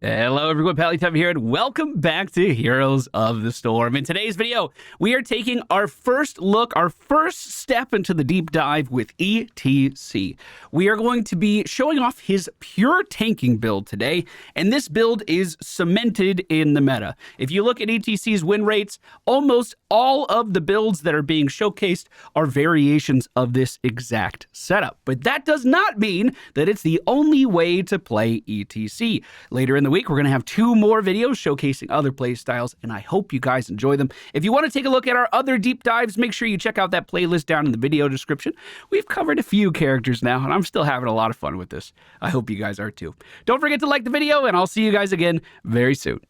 Hello everyone, MFPallytime here, and welcome back to Heroes of the Storm. In today's video, we are taking our first look, our first step into the deep dive with ETC. We are going to be showing off his pure tanking build today, and this build is cemented in the meta. If you look at ETC's win rates, almost all of the builds that are being showcased are variations of this exact setup. But that does not mean that it's the only way to play ETC. Later in the week, we're going to have 2 more videos showcasing other play styles, and I hope you guys enjoy them. If you want to take a look at our other deep dives, make sure you check out that playlist down in the video description. We've covered a few characters now, and I'm still having a lot of fun with this. I hope you guys are too. Don't forget to like the video, and I'll see you guys again very soon.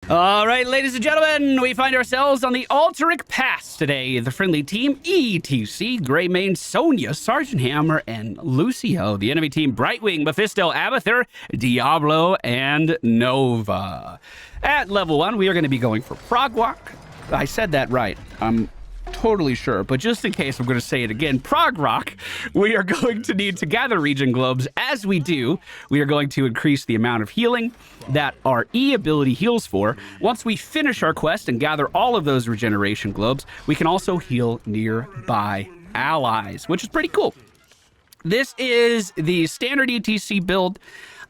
All right, ladies and gentlemen, we find ourselves on the Altaric Pass today. The friendly team, ETC, Greymane, Sonya, Sergeant Hammer, and Lucio. The enemy team, Brightwing, Mephisto, Abathur, Diablo, and Nova. At level 1, we are going to be going for Progwalk. I said that right. I'm totally sure, but just in case, I'm going to say it again. Prog Rock, we are going to need to gather region globes. As we do, we are going to increase the amount of healing that our E ability heals for. Once we finish our quest and gather all of those regeneration globes, we can also heal nearby allies, which is pretty cool. This is the standard ETC build.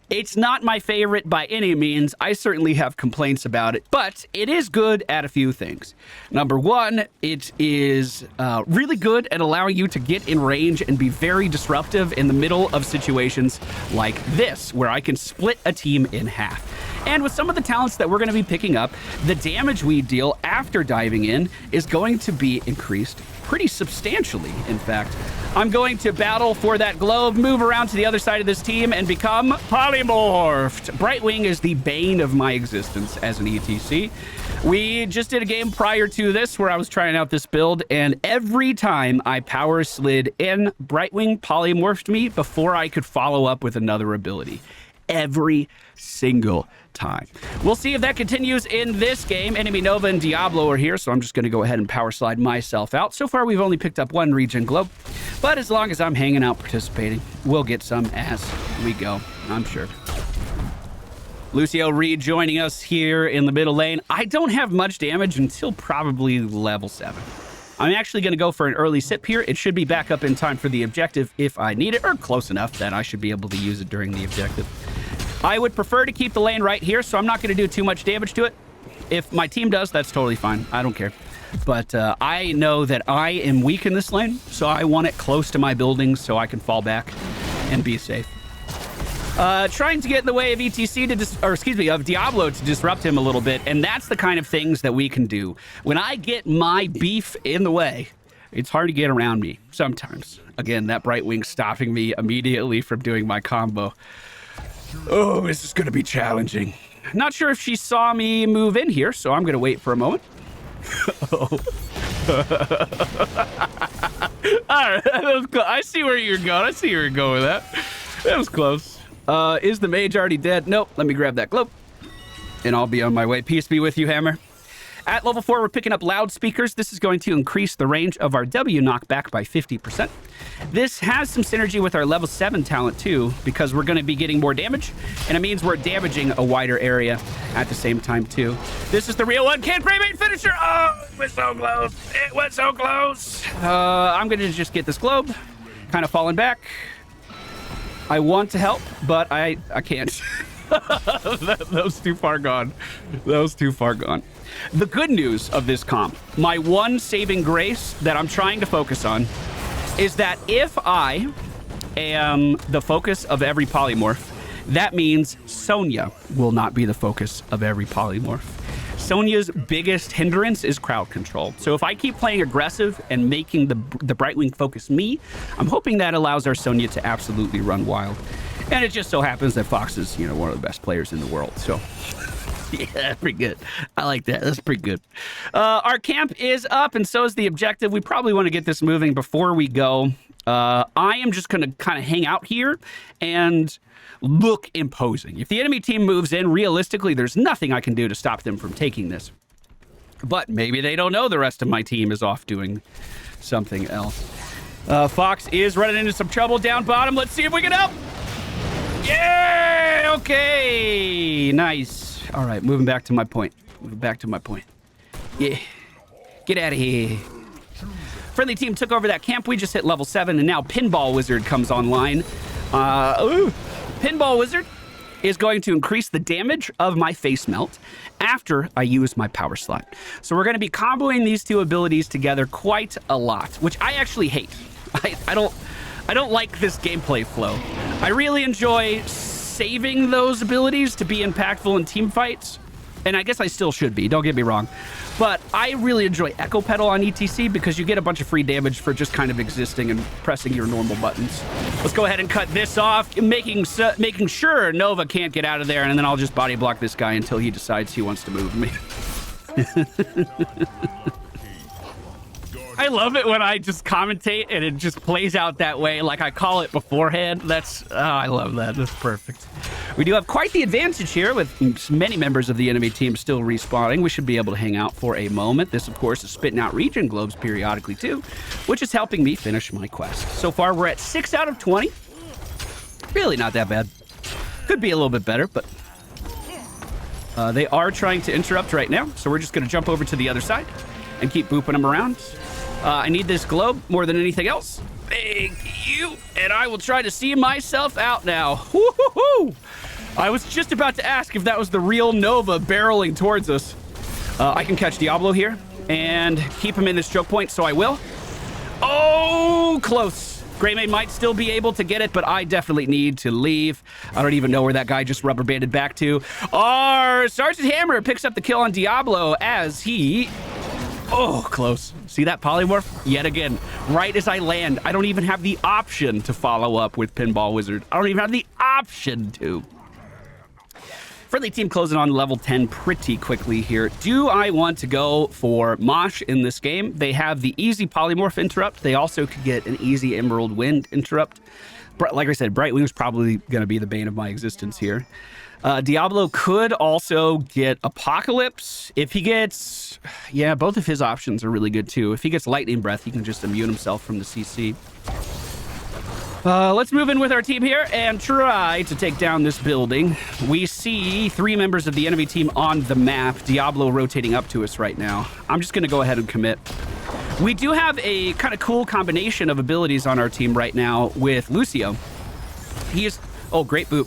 It's not my favorite by any means. I certainly have complaints about it, but it is good at a few things. Number 1, it is really good at allowing you to get in range and be very disruptive in the middle of situations like this, where I can split a team in half. And with some of the talents that we're going to be picking up, the damage we deal after diving in is going to be increased pretty substantially, in fact. I'm going to battle for that globe, move around to the other side of this team, and become polymorphed. Brightwing is the bane of my existence as an ETC. We just did a game prior to this where I was trying out this build, and every time I power slid in, Brightwing polymorphed me before I could follow up with another ability. Every single time. We'll see if that continues in this game. Enemy Nova and Diablo are here, so I'm just going to go ahead and power slide myself out. So far, we've only picked up 1 regen globe, but as long as I'm hanging out participating, we'll get some as we go, I'm sure. Lucio rejoining us here in the middle lane. I don't have much damage until probably level 7. I'm actually going to go for an early sip here. It should be back up in time for the objective if I need it, or close enough that I should be able to use it during the objective. I would prefer to keep the lane right here, so I'm not going to do too much damage to it. If my team does, that's totally fine. I don't care. But I know that I am weak in this lane, so I want it close to my buildings so I can fall back and be safe. Trying to get in the way of ETC of Diablo to disrupt him a little bit, and that's the kind of things that we can do. When I get my beef in the way, it's hard to get around me sometimes. Again, that Brightwing stopping me immediately from doing my combo. Oh, this is going to be challenging. Not sure if she saw me move in here, so I'm going to wait for a moment. Oh. All right, that was close. I see where you're going. I see where you're going with that. That was close. Is the mage already dead? Nope. Let me grab that globe, and I'll be on my way. Peace be with you, Hammer. At level 4, we're picking up loudspeakers. This is going to increase the range of our W knockback by 50%. This has some synergy with our level 7 talent too, because we're going to be getting more damage, and it means we're damaging a wider area at the same time too. This is the real one. Can't Greymane finisher. Oh, it was so close. It was so close. I'm going to just get this globe, kind of falling back. I want to help, but I can't. That was too far gone. That was too far gone. The good news of this comp, my one saving grace that I'm trying to focus on, is that if I am the focus of every polymorph, that means Sonya will not be the focus of every polymorph. Sonya's biggest hindrance is crowd control. So if I keep playing aggressive and making the Brightwing focus me, I'm hoping that allows our Sonya to absolutely run wild. And it just so happens that Fox is, one of the best players in the world. So yeah, pretty good. I like that. That's pretty good. Our camp is up, and so is the objective. We probably want to get this moving before we go. I am just going to kind of hang out here and look imposing. If the enemy team moves in, realistically, there's nothing I can do to stop them from taking this. But maybe they don't know the rest of my team is off doing something else. Fox is running into some trouble down bottom. Let's see if we can help. Yeah, okay. Nice. All right, moving back to my point. Moving back to my point. Yeah. Get out of here. Friendly team took over that camp. We just hit level 7, and now Pinball Wizard comes online. Pinball Wizard is going to increase the damage of my face melt after I use my power slot. So we're going to be comboing these two abilities together quite a lot, which I actually hate. I don't like this gameplay flow. I really enjoy saving those abilities to be impactful in team fights, and I guess I still should be, don't get me wrong. But I really enjoy Echo Pedal on ETC because you get a bunch of free damage for just kind of existing and pressing your normal buttons. Let's go ahead and cut this off, making sure Nova can't get out of there, and then I'll just body block this guy until he decides he wants to move me. I love it when I just commentate and it just plays out that way, like I call it beforehand. I love that. That's perfect. We do have quite the advantage here with many members of the enemy team still respawning. We should be able to hang out for a moment. This, of course, is spitting out region globes periodically, too, which is helping me finish my quest. So far, we're at 6 out of 20. Really not that bad. Could be a little bit better, but they are trying to interrupt right now, so we're just going to jump over to the other side and keep booping them around. I need this globe more than anything else. Thank you. And I will try to see myself out now. Woo-hoo-hoo! I was just about to ask if that was the real Nova barreling towards us. I can catch Diablo here and keep him in this choke point, so I will. Oh, close. Greymane might still be able to get it, but I definitely need to leave. I don't even know where that guy just rubber banded back to. Our Sergeant Hammer picks up the kill on Diablo as he... Oh, close. See that polymorph? Yet again, right as I land, I don't even have the option to follow up with Pinball Wizard. I don't even have the option to. Friendly team closing on level 10 pretty quickly here. Do I want to go for Mosh in this game? They have the easy polymorph interrupt. They also could get an easy Emerald Wind interrupt. Like I said, Brightwing's probably going to be the bane of my existence here. Diablo could also get Apocalypse. If he gets... Yeah, both of his options are really good, too. If he gets Lightning Breath, he can just immune himself from the CC. Let's move in with our team here and try to take down this building. We see 3 members of the enemy team on the map. Diablo rotating up to us right now. I'm just going to go ahead and commit. We do have a kind of cool combination of abilities on our team right now with Lucio. He is... Oh, great boop.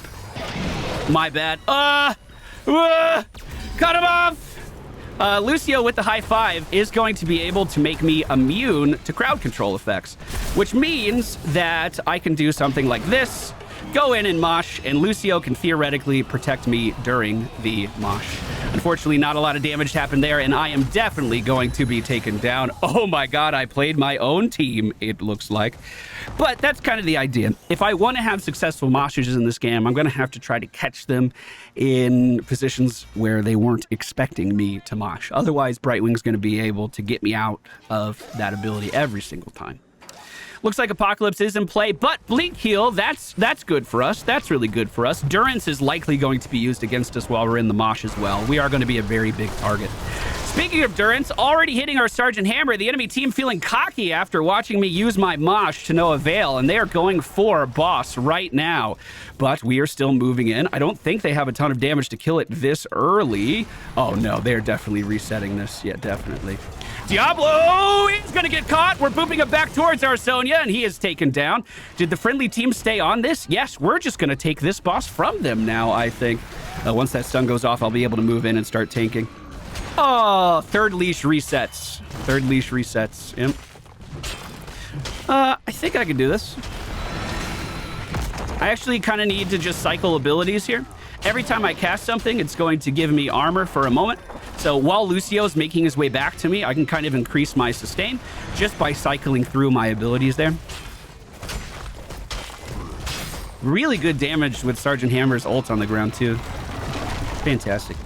My bad. Cut him off! Lucio with the high 5 is going to be able to make me immune to crowd control effects, which means that I can do something like this, go in and mosh, and Lucio can theoretically protect me during the mosh. Unfortunately, not a lot of damage happened there, and I am definitely going to be taken down. Oh my god, I played my own team, it looks like. But that's kind of the idea. If I want to have successful moshes in this game, I'm going to have to try to catch them in positions where they weren't expecting me to mosh. Otherwise, Brightwing's going to be able to get me out of that ability every single time. Looks like Apocalypse is in play, but Blink Heal, that's good for us. That's really good for us. Durance is likely going to be used against us while we're in the mosh as well. We are going to be a very big target. Speaking of Durance, already hitting our Sergeant Hammer, the enemy team feeling cocky after watching me use my mosh to no avail, and they are going for boss right now. But we are still moving in. I don't think they have a ton of damage to kill it this early. Oh no, they're definitely resetting this. Yeah, definitely. Diablo is going to get caught. We're booping him back towards our Sonya, and he is taken down. Did the friendly team stay on this? Yes, we're just going to take this boss from them now, I think. Once that stun goes off, I'll be able to move in and start tanking. Oh, third leash resets. Third leash resets. Yep. I think I can do this. I actually kind of need to just cycle abilities here. Every time I cast something, it's going to give me armor for a moment. So while Lucio's making his way back to me, I can kind of increase my sustain just by cycling through my abilities there. Really good damage with Sergeant Hammer's ult on the ground, too. Fantastic.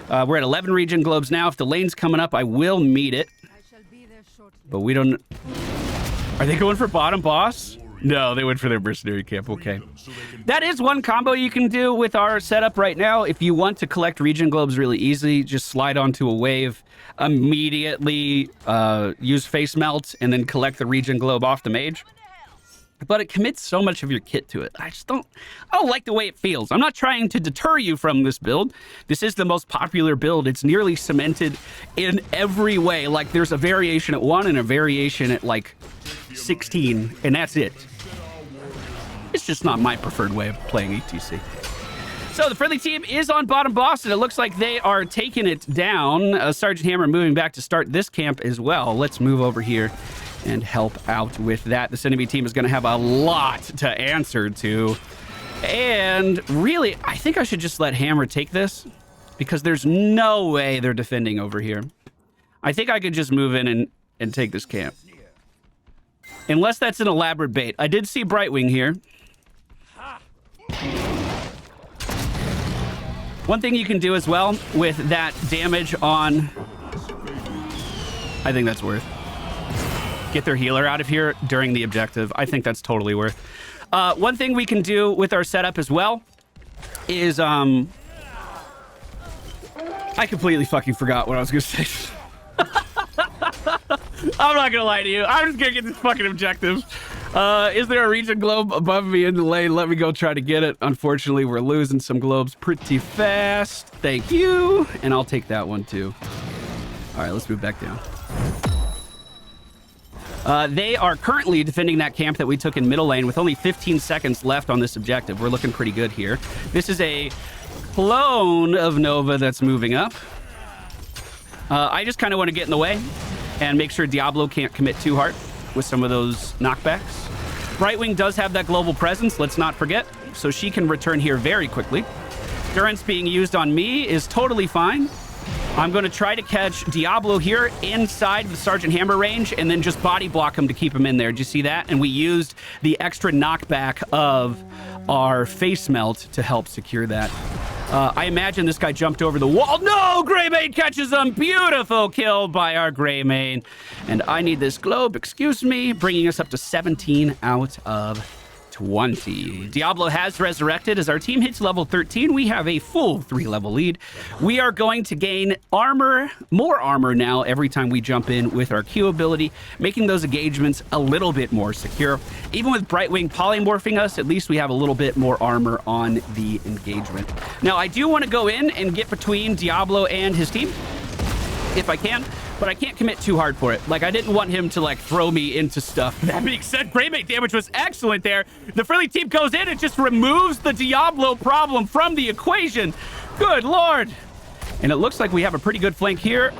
We're at 11 region globes now. If the lane's coming up, I will meet it. But we don't... Are they going for bottom boss? No, they went for their mercenary camp. Okay. That is one combo you can do with our setup right now. If you want to collect region globes really easy, just slide onto a wave, immediately use face melt, and then collect the region globe off the mage. but it commits so much of your kit to it. I don't like the way it feels. I'm not trying to deter you from this build. This is the most popular build. It's nearly cemented in every way. Like, there's a variation at 1 and a variation at like 16, and that's it. It's just not my preferred way of playing ETC. So the friendly team is on bottom boss, and it looks like they are taking it down. Sergeant Hammer moving back to start this camp as well. Let's move over here and help out with that. This enemy team is going to have a lot to answer to. And really, I think I should just let Hammer take this, because there's no way they're defending over here. I think I could just move in and take this camp. Unless that's an elaborate bait. I did see Brightwing here. One thing you can do as well with that damage on... I think that's worth. Get their healer out of here during the objective. I think that's totally worth. One thing we can do with our setup as well is... I completely fucking forgot what I was going to say. I'm not going to lie to you. I'm just going to get this fucking objective. Is there a region globe above me in the lane? Let me go try to get it. Unfortunately, we're losing some globes pretty fast. Thank you. And I'll take that one too. All right, let's move back down. They are currently defending that camp that we took in middle lane with only 15 seconds left on this objective. We're looking pretty good here. This is a clone of Nova that's moving up. I just kind of want to get in the way and make sure Diablo can't commit too hard with some of those knockbacks. Brightwing does have that global presence, let's not forget, so she can return here very quickly. Durance being used on me is totally fine. I'm going to try to catch Diablo here inside the Sergeant Hammer range and then just body block him to keep him in there. Did you see that? And we used the extra knockback of our face melt to help secure that. I imagine this guy jumped over the wall. No! Greymane catches him! Beautiful kill by our Greymane. And I need this globe, excuse me, bringing us up to 17 out of 20. Diablo has resurrected. As our team hits level 13, we have a full 3-level lead. We are going to gain armor, more armor now every time we jump in with our Q ability, making those engagements a little bit more secure. Even with Brightwing polymorphing us, at least we have a little bit more armor on the engagement. Now, I do want to go in and get between Diablo and his team, if I can, but I can't commit too hard for it. Like, I didn't want him to, like, throw me into stuff. That being said, Greymane damage was excellent there. The friendly team goes in and just removes the Diablo problem from the equation. Good Lord. And it looks like we have a pretty good flank here.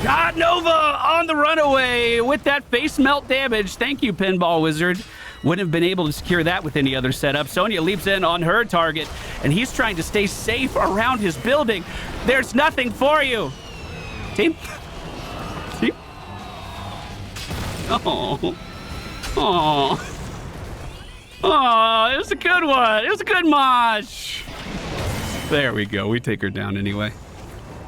God, Nova on the runaway with that face melt damage. Thank you, Pinball Wizard. Wouldn't have been able to secure that with any other setup. Sonya leaps in on her target, and he's trying to stay safe around his building. There's nothing for you. Team? Team? Oh. Oh. Oh, it was a good one. It was a good mosh. There we go. We take her down anyway.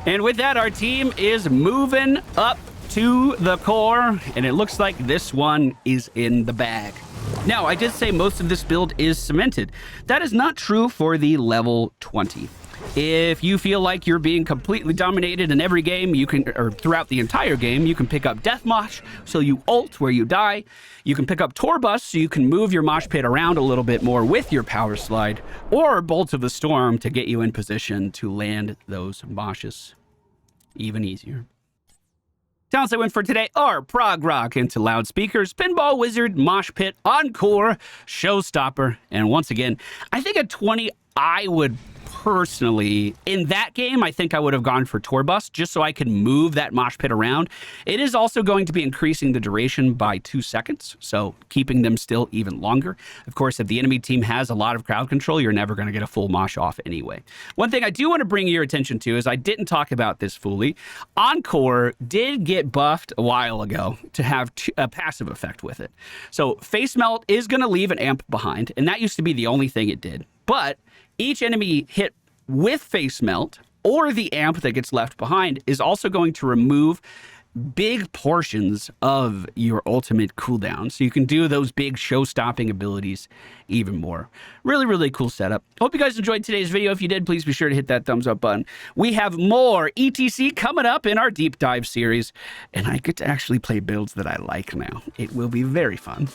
And with that, our team is moving up to the core, and it looks like this one is in the bag. Now, I did say most of this build is cemented. That is not true for the level 20. If you feel like you're being completely dominated in every game, you can, or throughout the entire game, you can pick up Death Mosh, so you ult where you die. You can pick up Tor Bus, so you can move your Mosh Pit around a little bit more with your Power Slide, or Bolt of the Storm to get you in position to land those Moshes even easier. Talents I win for today are Prog Rock into loudspeakers, Pinball Wizard, Mosh Pit, Encore, Showstopper, and once again, I think at 20, I would personally, in that game, I think I would have gone for Tor Bus just so I could move that Mosh Pit around. It is also going to be increasing the duration by 2 seconds, so keeping them still even longer. Of course, if the enemy team has a lot of crowd control, you're never going to get a full mosh off anyway. One thing I do want to bring your attention to is I didn't talk about this fully. Encore did get buffed a while ago to have a passive effect with it. So Face Melt is going to leave an amp behind, and that used to be the only thing it did. But each enemy hit with Face Melt or the amp that gets left behind is also going to remove big portions of your ultimate cooldown. So you can do those big show-stopping abilities even more. Really, really cool setup. Hope you guys enjoyed today's video. If you did, please be sure to hit that thumbs up button. We have more ETC coming up in our deep dive series, and I get to actually play builds that I like now. It will be very fun.